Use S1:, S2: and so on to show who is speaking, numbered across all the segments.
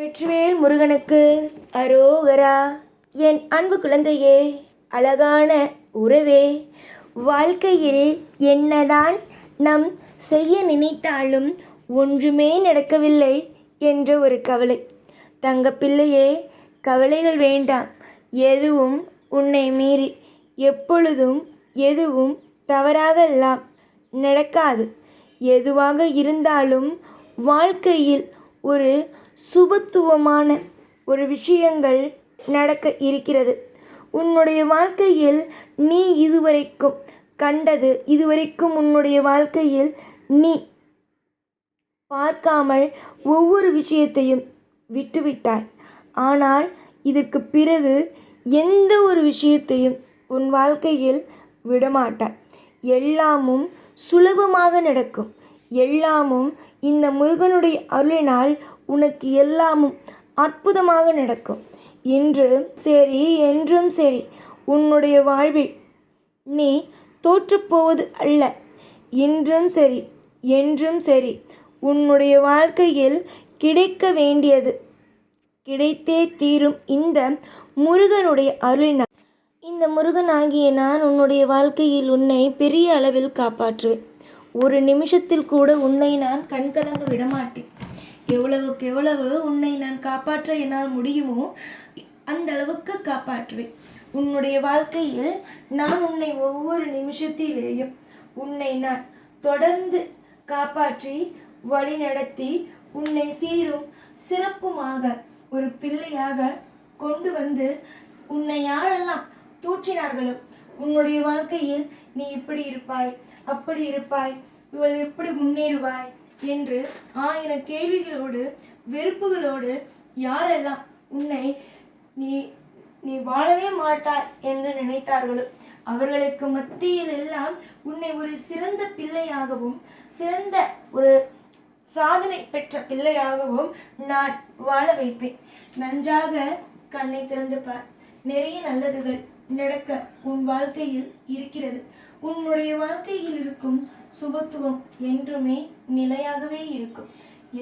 S1: வெற்றிவேல் முருகனுக்கு அரோகரா. என் அன்பு குழந்தையே, அழகான உறவே, வாழ்க்கையில் என்னதான் நாம் செய்ய நினைத்தாலும் ஒன்றுமே நடக்கவில்லை என்ற ஒரு கவலை. தங்கப்பிள்ளையே, கவலைகள் வேண்டாம். எதுவும் உன்னை மீறி எப்பொழுதும் எதுவும் தவறாகலாம் நடக்காது. எதுவாக இருந்தாலும் வாழ்க்கையில் ஒரு சுபத்துவமான ஒரு விஷயங்கள் நடக்க இருக்கிறது. உன்னுடைய வாழ்க்கையில் நீ இதுவரைக்கும் கண்டது, இதுவரைக்கும் உன்னுடைய வாழ்க்கையில் நீ பார்க்காமல் ஒவ்வொரு விஷயத்தையும் விட்டுவிட்டாய். ஆனால் இதற்கு பிறகு எந்த ஒரு விஷயத்தையும் உன் வாழ்க்கையில் விடமாட்டாய். எல்லாமும் சுலபமாக நடக்கும். எல்லாமும் இந்த முருகனுடைய அருளினால் உனக்கு எல்லாமும் அற்புதமாக நடக்கும். இன்று சரி, என்றும் சரி, உன்னுடைய வாழ்வில் நீ தோற்றுப்போவது அல்ல. இன்றும் சரி, என்றும் சரி, உன்னுடைய வாழ்க்கையில் கிடைக்க வேண்டியது கிடைத்தே தீரும். இந்த முருகனுடைய அருளினால், இந்த முருகனாகிய நான் உன்னுடைய வாழ்க்கையில் உன்னை பெரிய அளவில் காப்பாற்றுவேன். ஒரு நிமிஷத்தில் கூட உன்னை நான் கண்கலங்க விடமாட்டேன். எவ்வளவுக்கு எவ்வளவு உன்னை நான் காப்பாற்ற என்னால் முடியுமோ அந்த அளவுக்கு காப்பாற்றுவேன். உன்னுடைய வாழ்க்கையில் நான் உன்னை ஒவ்வொரு நிமிஷத்திலேயும் உன்னை நான் தொடர்ந்து காப்பாற்றி வழிநடத்தி உன்னை சீரும் சிறப்புமாக ஒரு பிள்ளையாக கொண்டு வந்து உன்னை யாரெல்லாம் தூற்றினார்களோ, உன்னுடைய வாழ்க்கையில் நீ இப்படி இருப்பாய், அப்படி இருப்பாய், இவள் எப்படி முன்னேறுவாய் என்று 1000 கேள்விகளோடு வெறுப்புகளோடு யாரெல்லாம் உன்னை நீ வாழவே மாட்டாய் என்று நினைத்தார்களோ, அவர்களுக்கு மத்தியில் எல்லாம் உன்னை ஒரு சிறந்த பிள்ளையாகவும் சிறந்த ஒரு சாதனை பெற்ற பிள்ளையாகவும் நான் வாழ வைப்பேன். நன்றாக கண்ணை திறந்து பார். நிறைய நல்லதுகள் நடக்க உன் வாழ்க்கையில் இருக்கிறது. உன்னுடைய வாழ்க்கையில் இருக்கும் சுபத்துவம் என்றுமே நிலையாகவே இருக்கும்.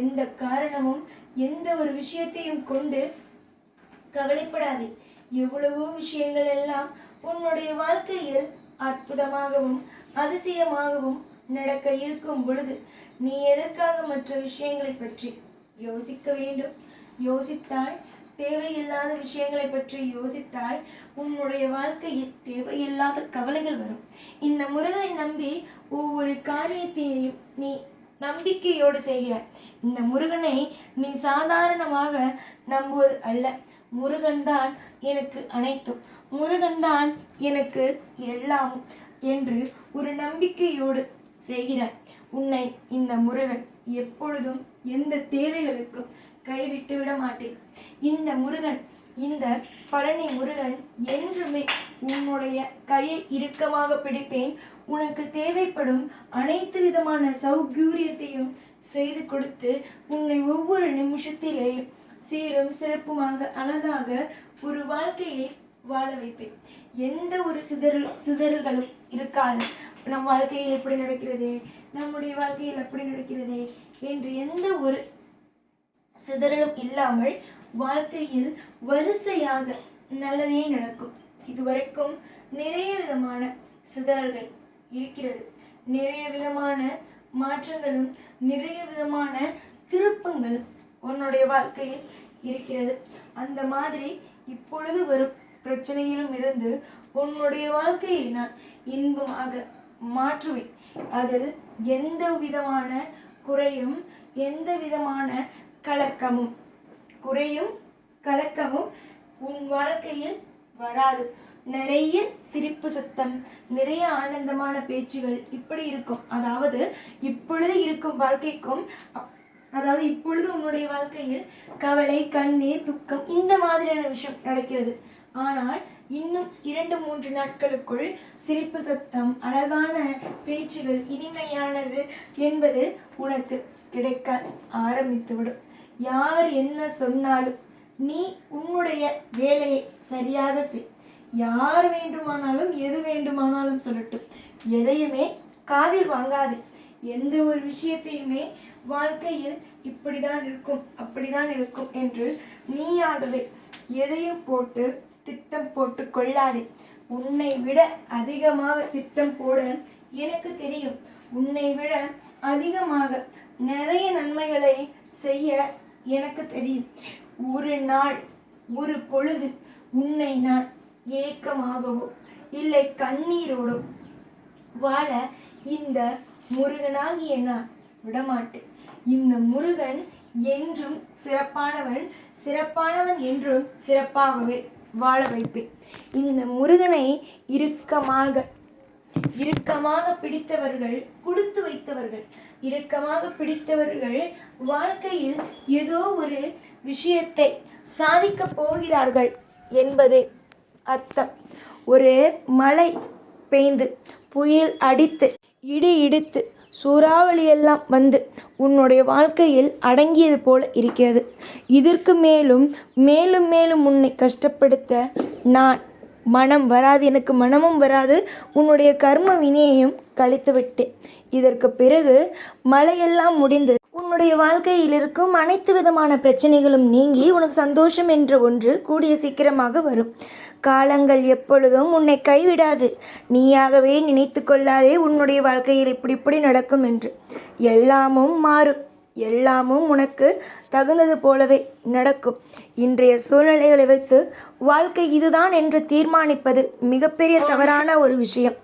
S1: எந்த காரணமும் எந்த ஒரு விஷயத்தையும் கொண்டு கவலைப்படாதே. எவ்வளவோ விஷயங்கள் எல்லாம் உன்னுடைய வாழ்க்கையில் அற்புதமாகவும் அதிசயமாகவும் நடக்க இருக்கும் பொழுது நீ எதற்காக மற்ற விஷயங்களை பற்றி யோசிக்க வேண்டும்? யோசித்தால், தேவையில்லாத விஷயங்களை பற்றி யோசித்தால் உன்னுடைய வாழ்க்கையில் தேவையில்லாத கவலைகள் வரும். இந்த முருகனை நம்பி ஒவ்வொரு காரியத்தையும் நீ நம்பிக்கையோடு செய்கிறாய். இந்த முருகனை நீ சாதாரணமாக நம்புவது அல்ல. முருகன்தான் எனக்கு அனைத்தும், முருகன்தான் எனக்கு எல்லாமும் என்று ஒரு நம்பிக்கையோடு செய்கிறாய். உன்னை இந்த முருகன் எப்பொழுதும் எந்த தேவைகளுக்கும் கைவிட்டு விட மாட்டேன். இந்த முருகன், இந்த பழனி முருகன் என்றுமே உன்னுடைய கையை இறுக்கமாக பிடிப்பேன். உனக்கு தேவைப்படும் அனைத்து விதமான சௌகரியத்தையும் செய்து கொடுத்து உன்னை ஒவ்வொரு நிமிஷத்திலேயும் சீரும் சிறப்புமாக அழகாக ஒரு வாழ்க்கையை வாழ வைப்பேன். எந்த ஒரு சிதறல்களும் இருக்காது. நம் வாழ்க்கையில் எப்படி நடக்கிறது, நம்முடைய வாழ்க்கையில் எப்படி நடக்கிறது என்று எந்த ஒரு சிதறலும் இல்லாமல் வாழ்க்கையில் வரிசையாக நல்லதே நடக்கும். இதுவரைக்கும் நிறைய விதமான சிதறல்கள் இருக்கிறது. நிறைய விதமான மாற்றங்களும் நிறைய விதமான திருப்பங்களும் உன்னுடைய வாழ்க்கையில் இருக்கிறது. அந்த மாதிரி இப்பொழுது வரும் பிரச்சனையிலும் இருந்து உன்னுடைய வாழ்க்கையை நான் இன்பமாக மாற்றுவேன். அதில் எந்த விதமான குறையும் எந்த விதமான கலக்கமும் உன் வாழ்க்கையில் வராது. நிறைய சிரிப்பு சத்தம், நிறைய ஆனந்தமான பேச்சுகள் இப்படி இருக்கும். அதாவது இப்பொழுது இருக்கும் வாழ்க்கைக்கும், அதாவது இப்பொழுது உன்னுடைய வாழ்க்கையில் கவலை, கண்ணீர், துக்கம் இந்த மாதிரியான விஷயம் நடக்கிறது. ஆனால் இன்னும் 2-3 நாட்களுக்குள் சிரிப்பு சத்தம், அழகான பேச்சுகள், இனிமையானது என்பது உனக்கு கிடைக்க ஆரம்பித்துவிடும். யார் என்ன சொன்னாலும் நீ உன்னுடைய வேலையை சரியாக செய். யார் வேண்டுமானாலும் எது வேண்டுமானாலும் சொல்லட்டும், எதையுமே காதில் வாங்காதே. எந்த ஒரு விஷயத்தையுமே வாழ்க்கையில் இப்படிதான் இருக்கும் அப்படிதான் இருக்கும் என்று நீயாகவே எதையும் போட்டு திட்டம் போட்டு கொள்ளாதே. உன்னை விட அதிகமாக திட்டம் போட எனக்கு தெரியும். உன்னை விட அதிகமாக நிறைய நன்மைகளை செய்ய எனக்கு தெரியும். ஒரு நாள் ஒரு பொழுது உன்னை நான் ஏக்கமாகவோ இல்லை கண்ணீரோடோ வாழ இந்த முருகனாகிய நான் விடமாட்டேன். இந்த முருகன் என்றும் சிறப்பானவன், சிறப்பானவன் என்றும் சிறப்பாகவே வாழ வைப்பேன். இந்த முருகனை இறுக்கமாக பிடித்தவர்கள் கொடுத்து வைத்தவர்கள். இறுக்கமாக பிடித்தவர்கள் வாழ்க்கையில் ஏதோ ஒரு விஷயத்தை சாதிக்கப் போகிறார்கள் என்பது அர்த்தம். ஒரு மழை பெய்ந்து புயல் அடித்து இடி இடித்து சூறாவளி எல்லாம் வந்து உன்னுடைய வாழ்க்கையில் அடங்கியது போல இருக்கிறது. இதற்கு மேலும் மேலும் மேலும் உன்னை கஷ்டப்படுத்த நான் மனம் வராது, எனக்கு மனமும் வராது. உன்னுடைய கர்ம வினையையும் கழித்து விட்டேன். இதற்கு பிறகு மழையெல்லாம் முடிந்து உன்னுடைய வாழ்க்கையில் இருக்கும் அனைத்து விதமான பிரச்சனைகளும் நீங்கி உனக்கு சந்தோஷம் என்ற ஒன்று கூடிய சீக்கிரமாக வரும். காலங்கள் எப்பொழுதும் உன்னை கைவிடாது. நீயாகவே நினைத்து கொள்ளாதே உன்னுடைய வாழ்க்கையில் இப்படி இப்படி நடக்கும் என்று. எல்லாமும் மாறும். எல்லாமும் உனக்கு தகுந்தது போலவே நடக்கும். இன்றைய சூழ்நிலைகளை வைத்து வாழ்க்கை இதுதான் என்று தீர்மானிப்பது மிகப்பெரிய தவறான ஒரு விஷயம்.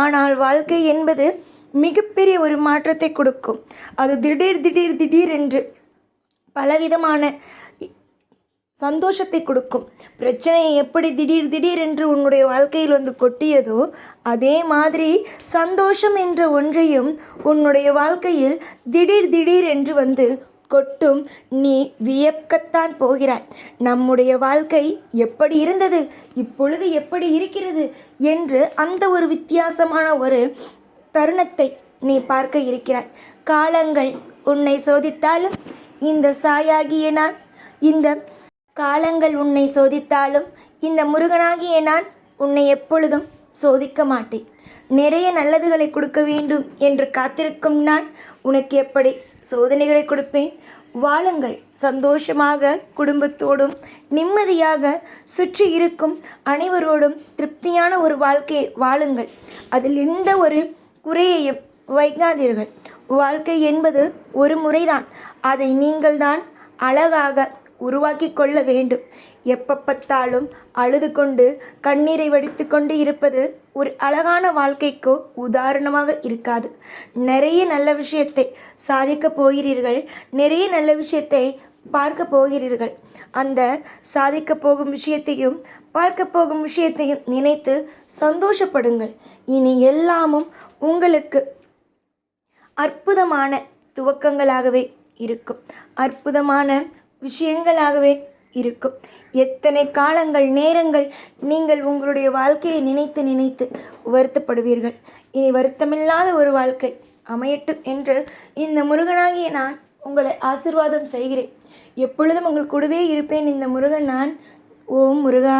S1: ஆனால் வாழ்க்கை என்பது மிகப்பெரிய ஒரு மாற்றத்தை கொடுக்கும். அது திடீர் என்று பலவிதமான சந்தோஷத்தை கொடுக்கும். பிரச்சனையை எப்படி திடீர் என்று உன்னுடைய வாழ்க்கையில் வந்து கொட்டியதோ அதே மாதிரி சந்தோஷம் என்ற ஒன்றையும் உன்னுடைய வாழ்க்கையில் திடீர் என்று வந்து கொட்டும். நீ வியக்கத்தான் போகிறாய். நம்முடைய வாழ்க்கை எப்படி இருந்தது, இப்பொழுது எப்படி இருக்கிறது என்று அந்த ஒரு வித்தியாசமான ஒரு தருணத்தை நீ பார்க்க இருக்கிறாய். காலங்கள் உன்னை சோதித்தாலும் இந்த சாயாகிய நான், இந்த காலங்கள் உன்னை சோதித்தாலும் இந்த முருகனாகிய நான் உன்னை எப்பொழுதும் சோதிக்க மாட்டேன். நிறைய நல்லதுகளை கொடுக்க வேண்டும் என்று காத்திருக்கும் நான் உனக்கு எப்படி சோதனைகளை கொடுப்பேன். வாழுங்கள் சந்தோஷமாக, குடும்பத்தோடும் நிம்மதியாக, சுற்றி இருக்கும் அனைவரோடும் திருப்தியான ஒரு வாழ்க்கையை வாழுங்கள். அதில் எந்த ஒரு குறையையும் வைக்காதீர்கள். வாழ்க்கை என்பது ஒரு முறைதான். அதை நீங்கள்தான் அழகாக உருவாக்கி கொள்ள வேண்டும். எப்போ பார்த்தாலும் அழுது கொண்டு கண்ணீரை வடித்து கொண்டு இருப்பது ஒரு அழகான வாழ்க்கைக்கோ உதாரணமாக இருக்காது. நிறைய நல்ல விஷயத்தை சாதிக்க போகிறீர்கள். நிறைய நல்ல விஷயத்தை பார்க்க போகிறீர்கள். அந்த சாதிக்க போகும் விஷயத்தையும் பார்க்க போகும் விஷயத்தையும் நினைத்து சந்தோஷப்படுங்கள். இனி எல்லாமும் உங்களுக்கு அற்புதமான துவக்கங்களாகவே இருக்கும். அற்புதமான விஷயங்களாகவே இருக்கும். எத்தனை காலங்கள் நேரங்கள் நீங்கள் உங்களுடைய வாழ்க்கையை நினைத்து வருத்தப்படுவீர்கள். இனி வருத்தமில்லாத ஒரு வாழ்க்கை அமையட்டும் என்று இந்த முருகனாகிய நான் உங்களை ஆசீர்வாதம் செய்கிறேன். எப்பொழுதும் உங்கள் கூடவே இருப்பேன் இந்த முருகன் நான். ஓம் முருகா.